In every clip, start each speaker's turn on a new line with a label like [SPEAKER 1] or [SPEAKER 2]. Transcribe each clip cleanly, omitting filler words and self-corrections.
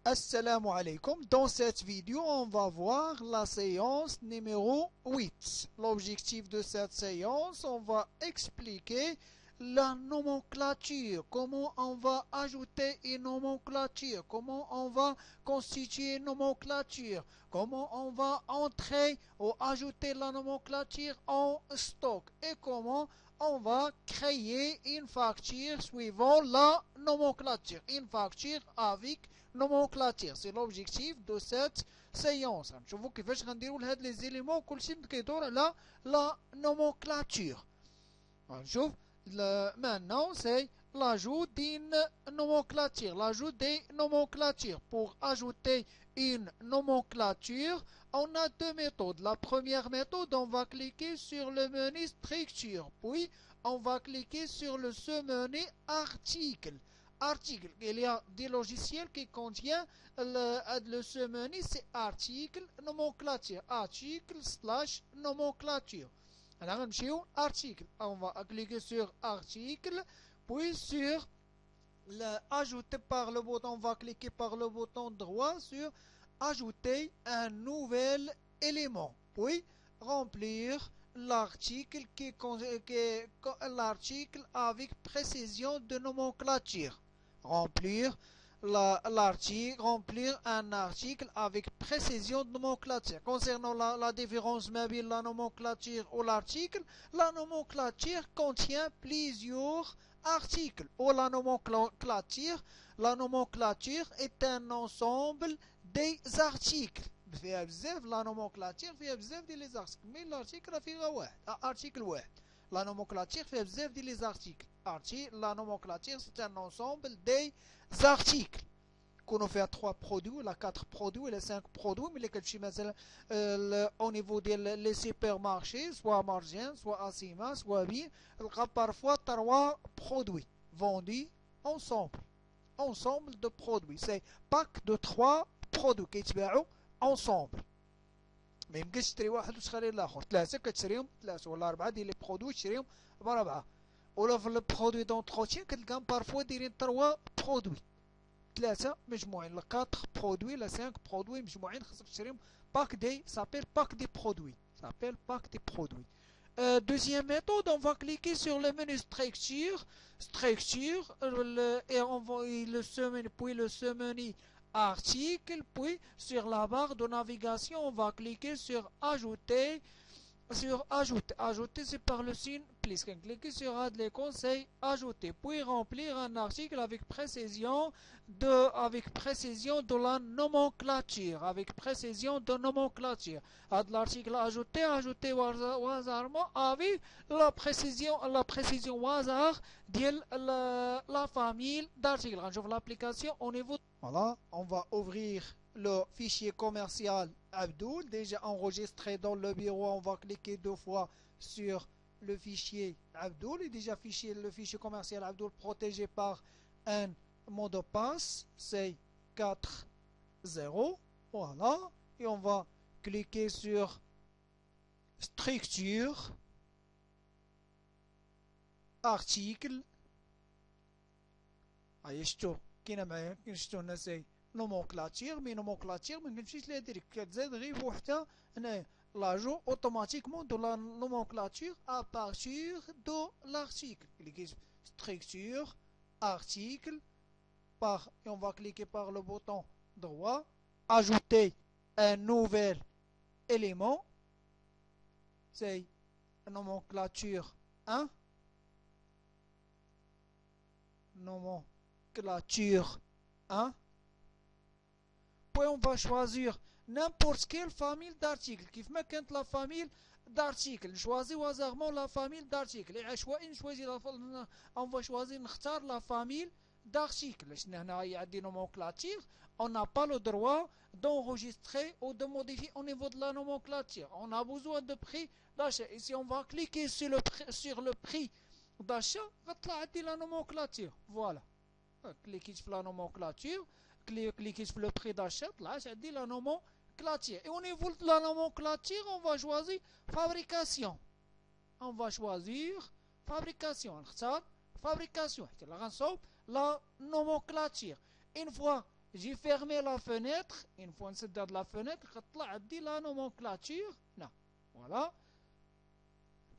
[SPEAKER 1] Assalamu alaikum. Dans cette vidéo, on va voir la séance numéro 8. L'objectif de cette séance, on va expliquer la nomenclature, comment on va ajouter une nomenclature, comment on va constituer une nomenclature, comment on va entrer ou ajouter la nomenclature en stock et comment on va créer une facture suivant la nomenclature, une facture avec nomenclature. C'est l'objectif de cette séance. نشوفوا كيفاش غنديروا لهاد لي زيليمون كلشي كيدور على la nomenclature. نشوف maintenant c'est l'ajout d'une nomenclature, l'ajout des nomenclatures. Pour ajouter une nomenclature, on a deux méthodes. La première méthode, on va cliquer sur le menu structure, puis on va cliquer sur le sous-menu article. Il y a des logiciels qui contiennent le sous-menu, c'est article nomenclature, article slash nomenclature. Alors, article, on va cliquer sur article, puis sur ajouter par le bouton, on va cliquer par le bouton droit sur ajouter un nouvel élément, puis remplir l'article l'article avec précision de nomenclature. Remplir un article avec précision de nomenclature. Concernant la différence entre la nomenclature ou l'article, la nomenclature contient plusieurs articles. Ou la nomenclature est un ensemble des articles. فيها بزاف لا نومونكلاتير فيها بزاف ديال لي زارتيكل مي الارتيكل راه فيه غير واحد ارتيكل واحد لا نومونكلاتير فيها بزاف ديال لي زارتيكل لا نومونكلاتير سي ان انسومبل دي زارتيكل يكونوا فيها 3 برودوي ولا 4 برودوي ولا 5 برودوي ملي كتمشي مثلا او نيفو ديال لي سوبر مارشي سوا مارجين سوا اسيما سوا بي تلقى بارفوا 3 برودوي فوندي ensemble de produits c'est pack de 3 produits كيتباعوا ensemble. ما يمكنش تشري واحد وتخلي الاخر ثلاثه كتشريهم ثلاثه ولا اربعه ديال لي برودوي تشريهم بربعه ولا في البرودوي دونتروتيان كتلقاهم بارفوا دايرين 3 برودوي ثلاثه مجموعين لا 4 برودوي لا 5 برودوي مجموعين خاصك تشريهم باك دي سابيل باك دي برودوي Deuxième méthode, on va cliquer sur le menu structure, et on va puis le sous-menu article, puis sur la barre de navigation, on va cliquer sur ajouter. Ajouter, c'est par le signe plus. Cliquez sur add les conseils, ajouter, puis remplir un article avec précision de la nomenclature, Add l'article ajouter au hasardement avec la précision au hasard de la famille d'articles. J'ouvre l'application au niveau. Voilà, on va ouvrir le fichier commercial Abdoul, déjà enregistré dans le bureau. On va cliquer 2 fois sur le fichier Abdoul. Et déjà le fichier commercial Abdoul protégé par un mot de passe, c'est 4.0. Voilà, et on va cliquer sur structure, article. شفتوا كاينه معايا شفتوا هنا سي nomenclature مي nomenclature ما كنمشيش ليها ديريكت كتزاد غير بوحدها هنايا l'ajout automatiquement de la nomenclature à partir de l'article. Cliquez structure, article, et on va cliquer par le bouton droit, ajouter un nouvel élément, c'est nomenclature 1, nomenclature 1, puis on va choisir n'importe quelle famille d'articles. كيف ما كانت la famille d'articles. نشوازي hasardement la famille d'articles. عشوائي نشوازي on va choisir نختار la famille d'articles. لأن هنا عندي nomenclature. On n'a pas le droit d'enregistrer ou de modifier au niveau de la nomenclature. On a besoin de prix d'achat. Ici on va cliquer sur le prix d'achat. غتطلع عندي la nomenclature. Voilà. Cliquez sur la nomenclature. Cliquez sur le prix d'achat. Là, j'ai dit la nomenclature. Et au niveau de la nomenclature, on va choisir fabrication. Fabrication. La nomenclature. Une fois j'ai fermé la fenêtre. Une fois نسدد la fenêtre تطلع عندي la nomenclature هنا. Voilà.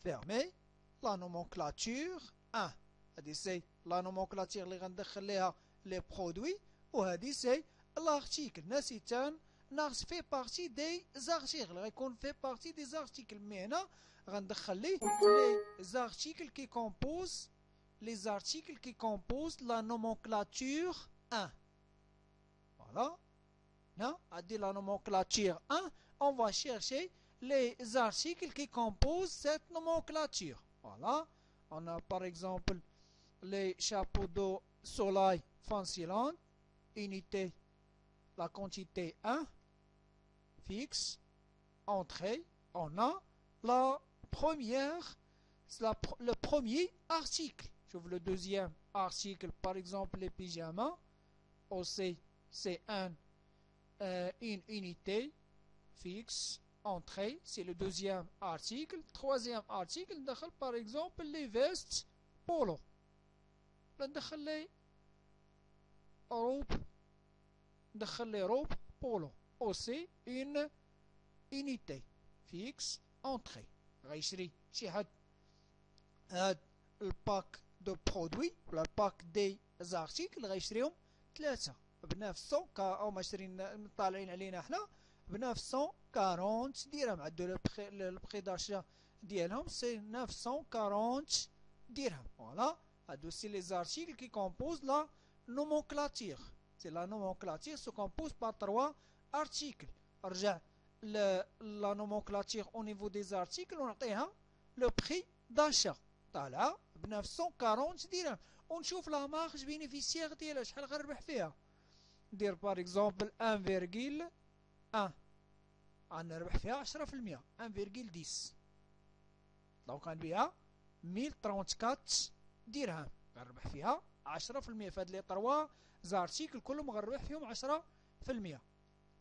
[SPEAKER 1] Fermé. La nomenclature 1. هذه سي la nomenclature اللي غندخل ليها les produits. وهذه سي l'article. نسيتان ناقص fait partie des articles. غيكون fait partie des articles. مي هنا غندخل ليه les articles qui composent la nomenclature 1. Voilà. Là, à dire la nomenclature 1, on va chercher les articles qui composent cette nomenclature. Voilà. On a par exemple les chapeaux de soleil Fancyland, unité, la quantité 1, fixe, entrée. On a la première, le premier article. J'ouvre le deuxième article, par exemple les pyjamas. Aussi, c'est une unité fixe, entrée, c'est le deuxième article. Troisième article, par exemple les vestes polo. ندخل les robes polo. Aussi, une unité fixe, entrée. غيشري شي حد هاد الباك دو برودوي ولا الباك دي زارتيكل غيشريهم 3 ب 900 او ماشرين طالعين علينا حنا ب 940 درهم. عندو البخي داشا ديالهم سي 940 درهم. فوالا هادو سي لي زارتيكل كي كومبوز لا nomenclature. سي لا nomenclature se compose par 3 articles. رجع la nomenclature au niveau des articles ونعطيها le prix d'achat طالعه ب 940 درهم. ونشوف لا مارج بينيفيسيير ديالها شحال غنربح فيها. ندير باغ اكزومبل 1.1 غنربح فيها 10%. 1.10 دونك غنبيعها 1034 درهم غنربح فيها 10%. فهاد لي 3 زارتيكل كلهم غنربح فيهم 10%.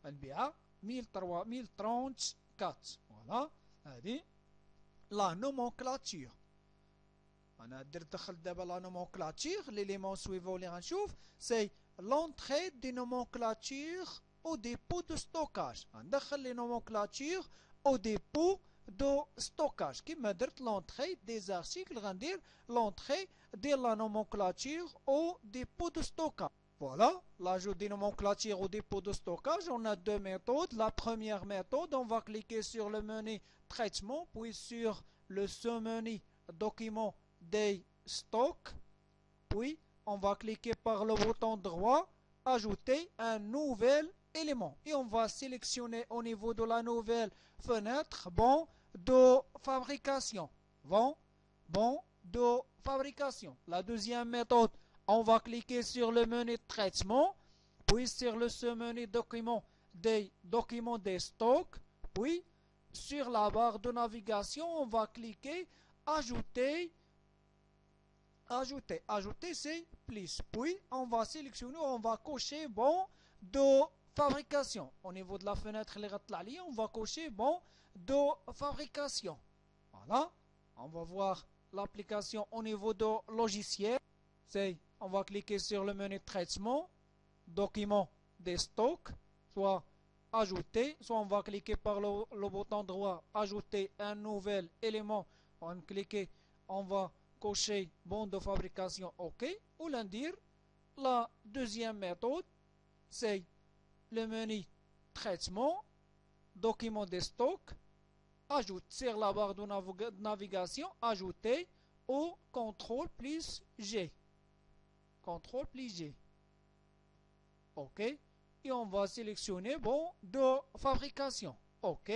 [SPEAKER 1] غنبيعها 1034. فوالا هادي لا نومونكلاتور. انا درت دخل دابا لا نومونكلاتور. ليليمون سويفون اللي غنشوف سي l'entrée des nomenclatures au dépôt de stockage. غندخل لي nomenclatures au dépôt de stockage. كيما درت l'entrée des articles غندير l'entrée de la nomenclature au dépôt de stockage. Voilà, l'ajout des nomenclatures au dépôt de stockage. On a deux méthodes. La première méthode, on va cliquer sur le menu traitement, puis sur le sous-menu document des stocks, puis on va cliquer par le bouton droit ajouter un nouvel élément et on va sélectionner au niveau de la nouvelle fenêtre bon de fabrication. Bon de fabrication. La deuxième méthode, on va cliquer sur le menu traitement, puis sur le sous-menu document des stocks, puis sur la barre de navigation, on va cliquer ajouter. Ajouter c'est plus. Puis on va sélectionner, on va cocher bon de fabrication. Au niveau de la fenêtre, on va cocher bon de fabrication. Voilà. On va voir l'application au niveau de logiciel. C'est, on va cliquer sur le menu traitement, document des stocks, soit ajouter, soit on va cliquer par le bouton droit, ajouter un nouvel élément. On va cliquer, on va cocher bon de fabrication OK. Ou l'indir, la deuxième méthode, c'est le menu traitement, document des stocks, ajoute sur la barre de navigation, ajouter ou CTRL plus G. CTRL plus G. OK. Et on va sélectionner bon de fabrication. OK.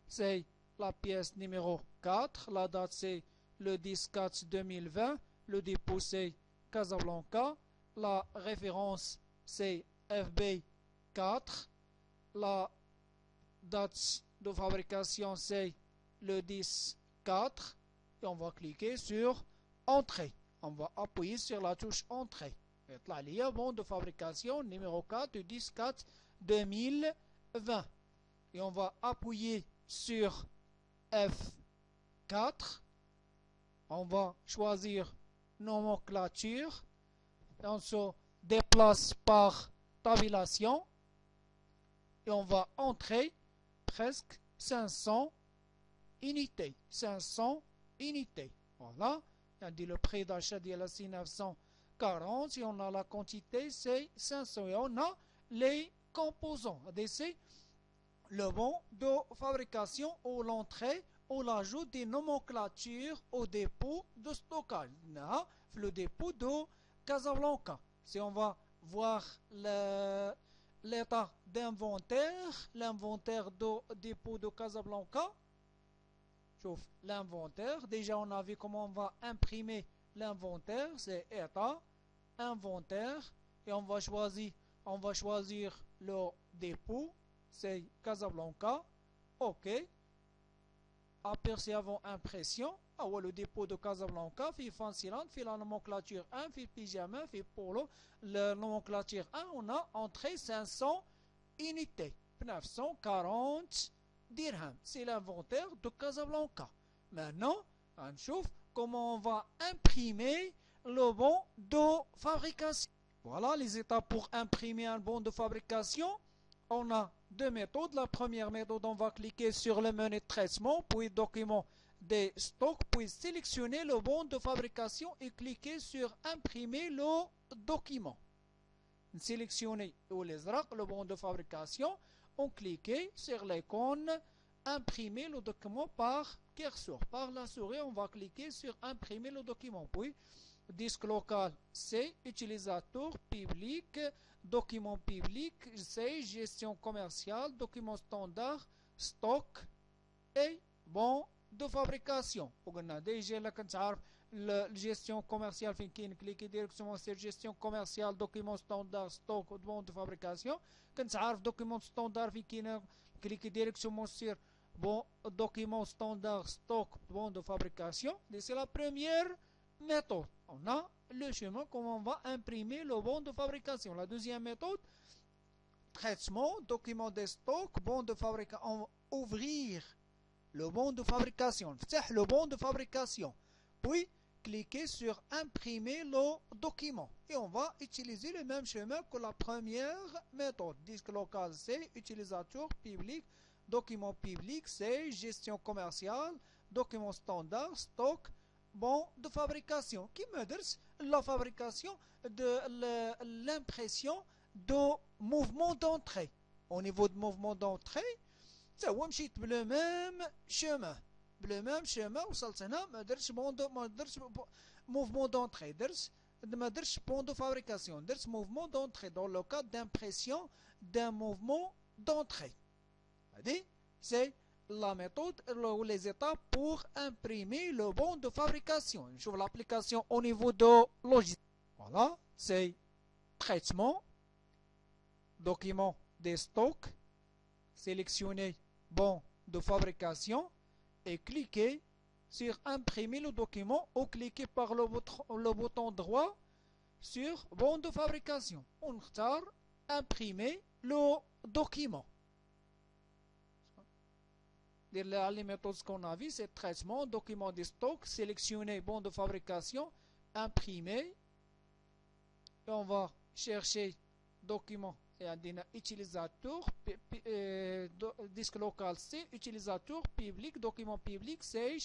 [SPEAKER 1] C'est la pièce numéro 4. La date c'est le 10/4/2020. Le dépôt c'est Casablanca. La référence c'est FB4. La date de fabrication c'est le 10/4. Et on va cliquer sur Entrée. On va appuyer sur la touche Entrée. يطلع لي bon de fabrication numéro 4 du 10/4/2020. Et on va appuyer sur F4. On va choisir nomenclature. Et on se dépose remplace par tabulation et on va entrer presque 500 unités. 500 unités. Voilà. On dit le prix d'achat de la 940 et on a la quantité, c'est 500. Et on a les composants. C'est le bon de fabrication ou l'entrée ou l'ajout des nomenclatures au dépôt de stockage. Le dépôt de Casablanca. Si on va voir l'état d'inventaire, l'inventaire du dépôt de Casablanca, l'inventaire, déjà on a vu comment on va imprimer l'inventaire, c'est état, inventaire, et on va choisir le dépôt, c'est Casablanca, ok, aperçu avant impression, le dépôt de Casablanca, fait fancilant, fait la nomenclature 1, fait pyjama, fait polo, la nomenclature 1, on a entré 500 unités, 940 dirhams. C'est l'inventaire de Casablanca. Maintenant, on chauffe comment on va imprimer le bon de fabrication. Voilà les étapes pour imprimer un bon de fabrication. On a deux méthodes. La première méthode, on va cliquer sur le menu de traitement, puis document des stocks, puis sélectionner le bon de fabrication et cliquer sur imprimer le document. Sélectionner le bon de fabrication, on clique sur l'icône imprimer le document par curseur. Par la souris, on va cliquer sur imprimer le document. Puis, disque local, c'est utilisateur public, document public, c'est gestion commerciale, document standard, stock et bon de fabrication. On a déjà la gestion commerciale, cliquer directement sur gestion commerciale, document standard, stock, bon de fabrication. Quand on document standard, cliquer directement sur bon document standard, stock, bon de fabrication. C'est la première méthode. On a le chemin comment on va imprimer le bon de fabrication. La deuxième méthode, traitement, document de stock, bon de fabrication. Ouvrir le bon de fabrication. Le bon de fabrication. Puis, cliquez sur imprimer le document. Et on va utiliser le même chemin que la première méthode. Disque local, c'est utilisateur public. Document public, c'est gestion commerciale. Document standard, stock, bon de fabrication. Qui me dit la fabrication de l'impression de mouvement d'entrée. Au niveau de mouvement d'entrée, c'est le même chemin. Le même chemin, وصلتنا ما درتش mouvement d'entrée, ما درتش bon de fabrication, درت mouvement d'entrée dans le cas d'impression d'un mouvement d'entrée. C'est la méthode ou les étapes pour imprimer le bon de fabrication. Je vois l'application au niveau de logiciel. Voilà, c'est traitement, document des stocks, sélectionner bon de fabrication et cliquez sur imprimer le document ou cliquez par le bouton droit sur bon de fabrication. On va imprimer le document. Les méthodes qu'on a vues, c'est traitement, document de stock, sélectionner bon de fabrication, imprimer. Et on va chercher document et un utilisateur, disque local c'est utilisateur public, document public c'est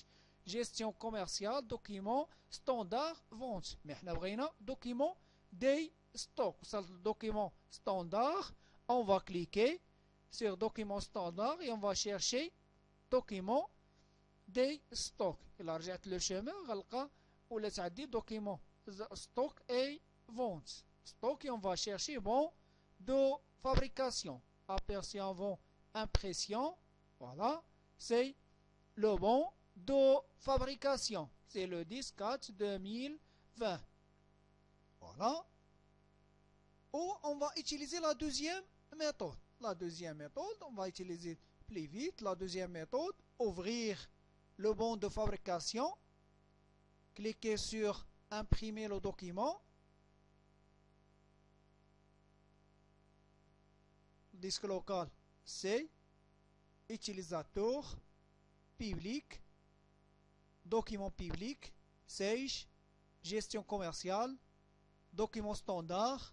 [SPEAKER 1] gestion commerciale, document standard vente. Mais on a document des stocks. Document standard, on va cliquer sur document standard et on va chercher document des stocks. Il رجعت le chemin غلقة ولا تعدي document stock et vente. Stock et on va chercher bon de fabrication. Aperçu avant impression, voilà, c'est le bon de fabrication. C'est le 10/4 2020. Voilà. Ou on va utiliser la deuxième méthode. La deuxième méthode, on va utiliser plus vite. La deuxième méthode, ouvrir le bon de fabrication. Cliquez sur imprimer le document. Disque local, c'est utilisateur public, document public, c'est gestion commerciale, document standard,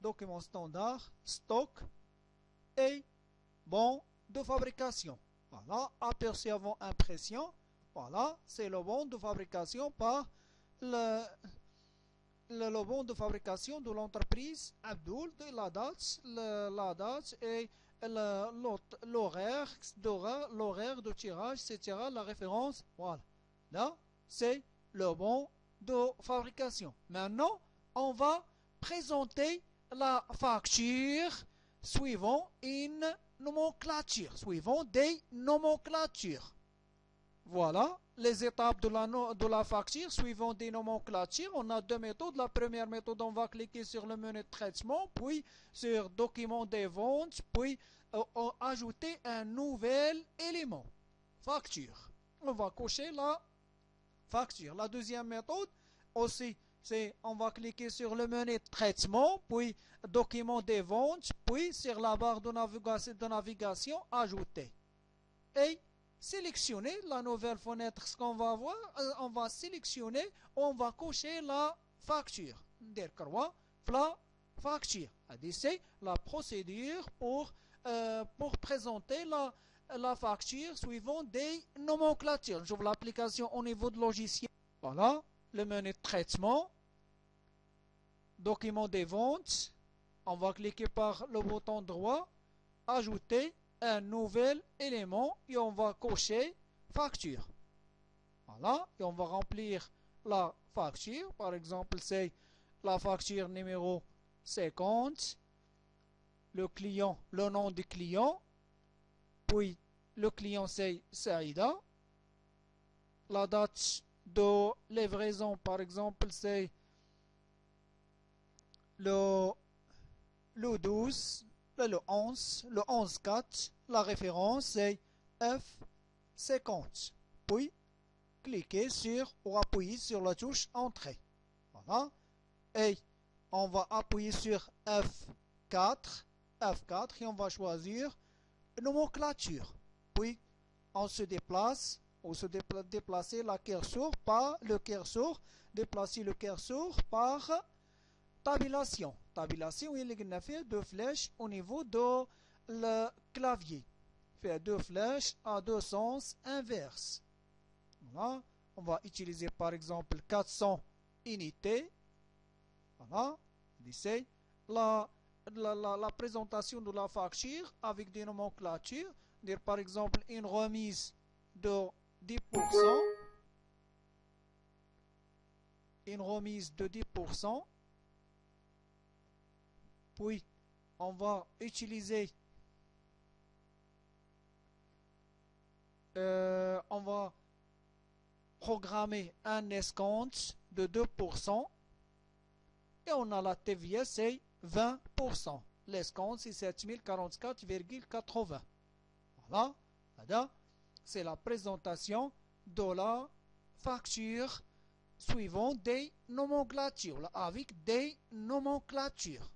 [SPEAKER 1] document standard, stock et bon de fabrication. Voilà, aperçu avant impression. Voilà, c'est le bon de fabrication par le bon de fabrication de l'entreprise Abdul, de la date et l'horaire de tirage, etc. La référence, voilà. Là, c'est le bon de fabrication. Maintenant, on va présenter la facture suivant une nomenclature, suivant des nomenclatures. Voilà les étapes de la facture suivant des nomenclatures. On a deux méthodes. La première méthode, on va cliquer sur le menu de traitement, puis sur document des ventes, puis ajouter un nouvel élément, facture. On va cocher la facture. La deuxième méthode aussi, c'est on va cliquer sur le menu de traitement, puis document des ventes, puis sur la barre de navigation ajouter. Et sélectionner la nouvelle fenêtre, ce qu'on va voir, on va sélectionner, on va cocher la facture. La facture. C'est la procédure pour présenter la facture suivant des nomenclatures. J'ouvre l'application au niveau de logiciel. Voilà, le menu de traitement, document des ventes. On va cliquer par le bouton droit, ajouter un nouvel élément et on va cocher facture. Voilà, et on va remplir la facture. Par exemple, c'est la facture numéro 50. Le client, le nom du client. Puis le client c'est Saïda. La date de livraison, par exemple, c'est le 12. Le 11-4, la référence c'est F50. Puis, cliquez sur ou appuyez sur la touche Entrée. Voilà. Et on va appuyer sur F4 et on va choisir nomenclature. Puis, on se déplace, déplacer la curseur par le curseur, déplacer le curseur par tabulation. Tabulation, il a fait deux flèches au niveau de le clavier. Faire deux flèches à deux sens inverses. Voilà. On va utiliser par exemple 400 unités. Voilà. C'est la présentation de la facture avec des nomenclatures. Dire par exemple une remise de 10%. Une remise de 10%. Puis, on va utiliser, on va programmer un escompte de 2%. Et on a la TVA, c'est 20%. L'escompte, c'est 7044,80. Voilà. C'est la présentation de la facture suivant des nomenclatures, avec des nomenclatures.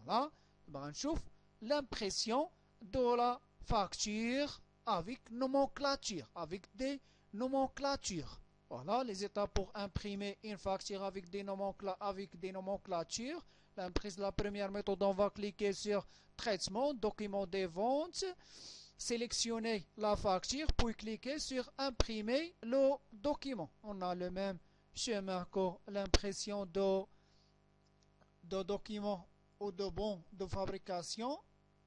[SPEAKER 1] Voilà, on trouve l'impression de la facture avec nomenclature, avec des nomenclatures. Voilà les étapes pour imprimer une facture avec des nomenclatures. La première méthode, on va cliquer sur traitement, document des ventes, sélectionner la facture, puis cliquer sur imprimer le document. On a le même chemin que l'impression de document ou de bon de fabrication,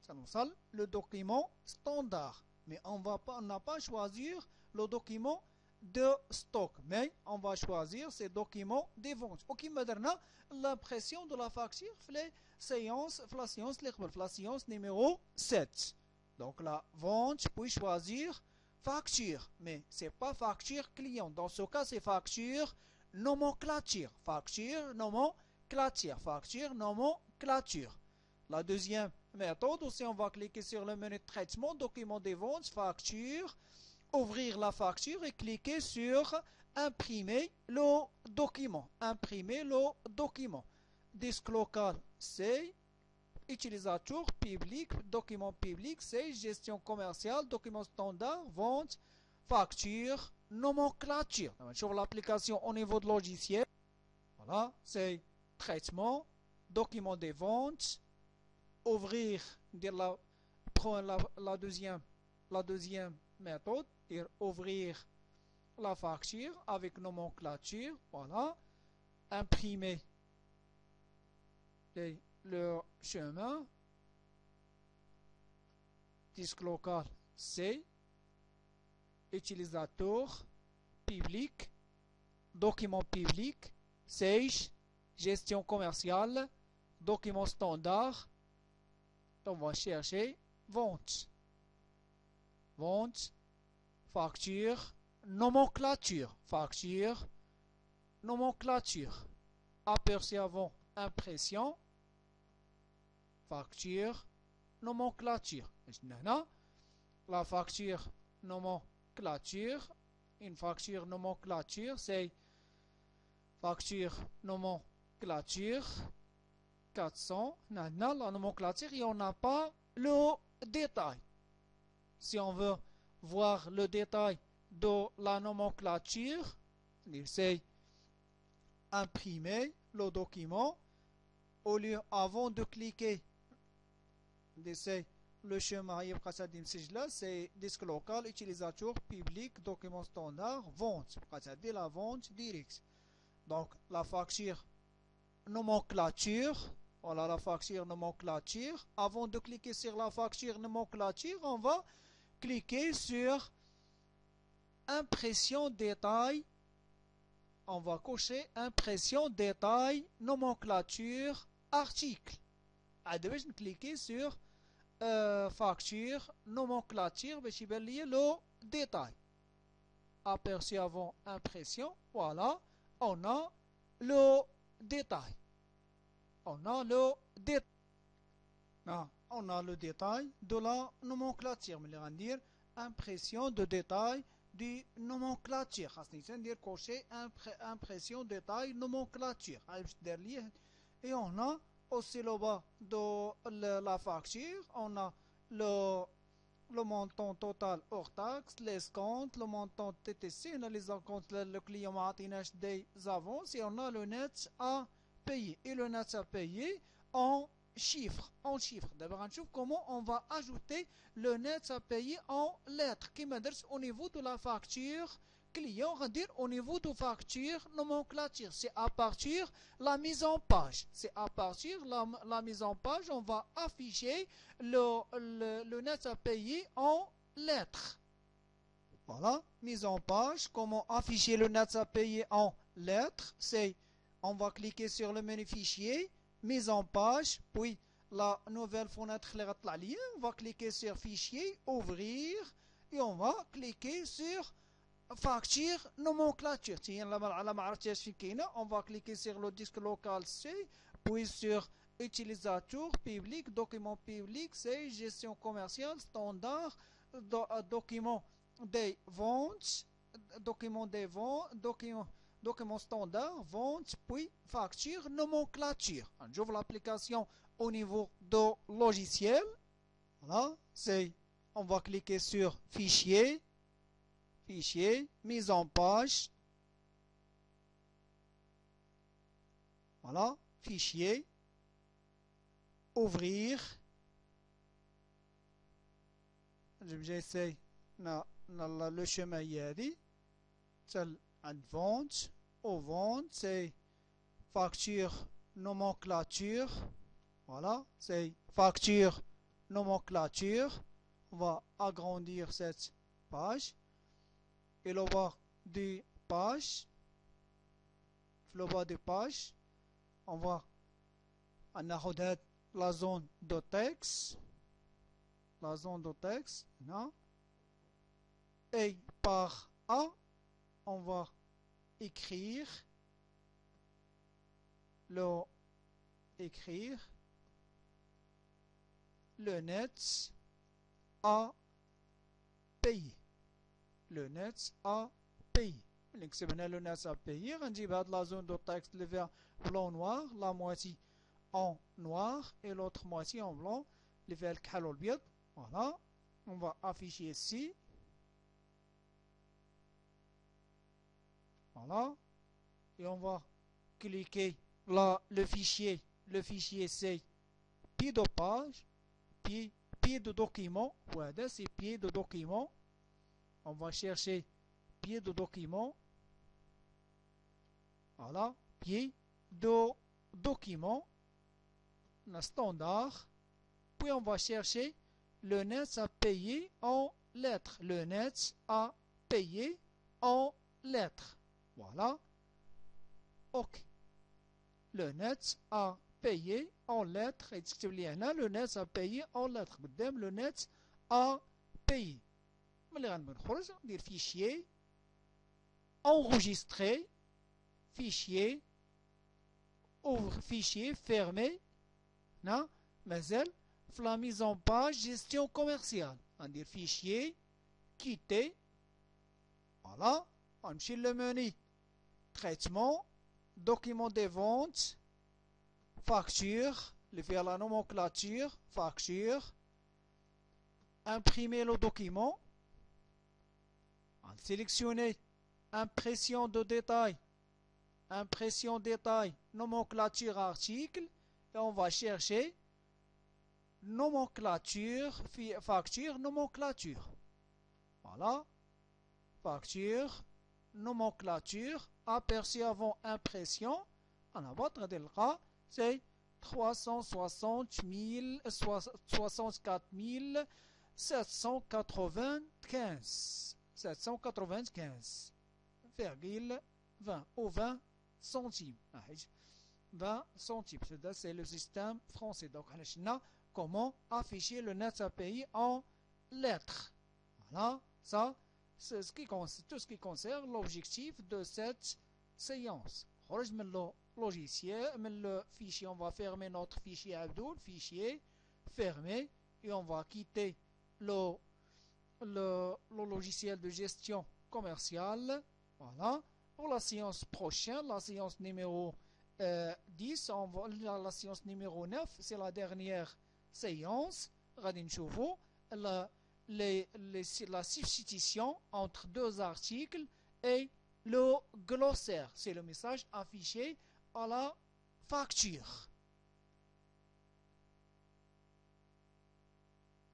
[SPEAKER 1] ça nous sale le document standard. Mais on n'a pas choisir le document de stock, mais on va choisir ces documents des ventes. Ok, maintenant, l'impression de la facture, la séance numéro 7. Donc la vente, puis choisir facture, mais c'est pas facture client. Dans ce cas, c'est facture nomenclature. Facture nomenclature. La deuxième méthode, aussi on va cliquer sur le menu de traitement, document des ventes, facture, ouvrir la facture et cliquer sur imprimer le document. Disque local, c'est utilisateur public, document public, c'est gestion commerciale, document standard, vente, facture, nomenclature. Sur l'application au niveau de logiciel, voilà, c'est traitement, document des ventes, ouvrir, la deuxième méthode, dire ouvrir la facture avec nomenclature, voilà, imprimer le chemin, disque local C, utilisateur public, document public, Sage, gestion commerciale, document standard. On va chercher vente, facture, nomenclature, aperçu avant impression, facture, nomenclature. La facture nomenclature, une facture nomenclature, c'est facture nomenclature 400. Maintenant, la nomenclature, il n'y en a pas le détail. Si on veut voir le détail de la nomenclature, c'est imprimer le document. Au lieu, avant de cliquer, c'est le chemin, c'est disque local, utilisateur public, document standard, vente. C'est la vente directe. Donc, la facture nomenclature, voilà la facture nomenclature. Avant de cliquer sur la facture nomenclature, on va cliquer sur impression détail. On va cocher impression détail, nomenclature, article. Je vais cliquer sur facture nomenclature, je vais lire le détail. Aperçu avant impression, voilà, on a le détail. On a le détail de la nomenclature. Mais on va dire impression de détail de nomenclature. C'est-à-dire cocher impression détail nomenclature. Et on a aussi le bas de la facture. On a le montant total hors taxe, les comptes, le montant TTC, on a les comptes, le client a des avances et on a le net à payer. Et le net à payer en chiffres. D'abord, on trouve comment on va ajouter le net à payer en lettres qui m'adresse au niveau de la facture client, on va dire au niveau de facture nomenclature. C'est à partir de la mise en page. C'est à partir de la mise en page, on va afficher le net à payer en lettres. Voilà, mise en page. Comment afficher le net à payer en lettres? C'est, on va cliquer sur le menu fichier, mise en page, puis la nouvelle fenêtre, on va cliquer sur fichier, ouvrir, et on va cliquer sur facture nomenclature. On va cliquer sur le disque local C, puis sur utilisateur public, document public, c'est gestion commerciale, standard, document des ventes, document standard, vente, puis facture nomenclature. J'ouvre l'application au niveau du logiciel. Voilà, c'est, on va cliquer sur fichier, mise en page. Voilà, fichier, ouvrir. J'essaie le chemin يادي. Vente, au vente, c'est facture nomenclature. Voilà, c'est facture nomenclature. On va agrandir cette page. Et le bas des pages, on va en la zone de texte, non? Et par A, on va écrire le net à payer. Le net à payer. Le net à payer, on dit la zone de texte le vert blanc-noir, la moitié en noir et l'autre moitié en blanc, le vert le. Voilà, on va afficher ici. Voilà, et on va cliquer là, le fichier c'est pied de page, pied de document. Voilà, c'est pied de document. On va chercher pied de document. Voilà, pied de document. Le standard. Puis on va chercher le net à payer en lettres. Le net à payer en lettres. Voilà. OK. Le net à payer en lettres. Le net à payer en lettres. Le net à payer. Des fichiers. Enregistrer. Fichier. Ouvre fichier. Fermé. Non. Mais elle. La mise en page gestion commerciale. On dit fichier. Quitter. Voilà. On chie le menu. Traitement. Document des ventes. Facture. Faire la nomenclature. Facture. Imprimer le document. On sélectionner. Impression de détail. Impression détail. Nomenclature article. Et on va chercher nomenclature, facture, nomenclature. Voilà. Facture, nomenclature, aperçu avant impression. On a votre delta, c'est 364 795. 795,20 ou 20 centimes. 20 centimes. C'est le système français. Donc, comment afficher le net à payer en lettres. Voilà, ça, c'est tout ce qui concerne l'objectif de cette séance. Le logiciel, le fichier, on va fermer notre fichier Abdul, fichier fermé, et on va quitter le logiciel de gestion commerciale. Voilà. Pour la séance prochaine, la séance numéro 10, la séance numéro 9, c'est la dernière séance. Radin Chouvo, la substitution entre deux articles et le glossaire. C'est le message affiché à la facture.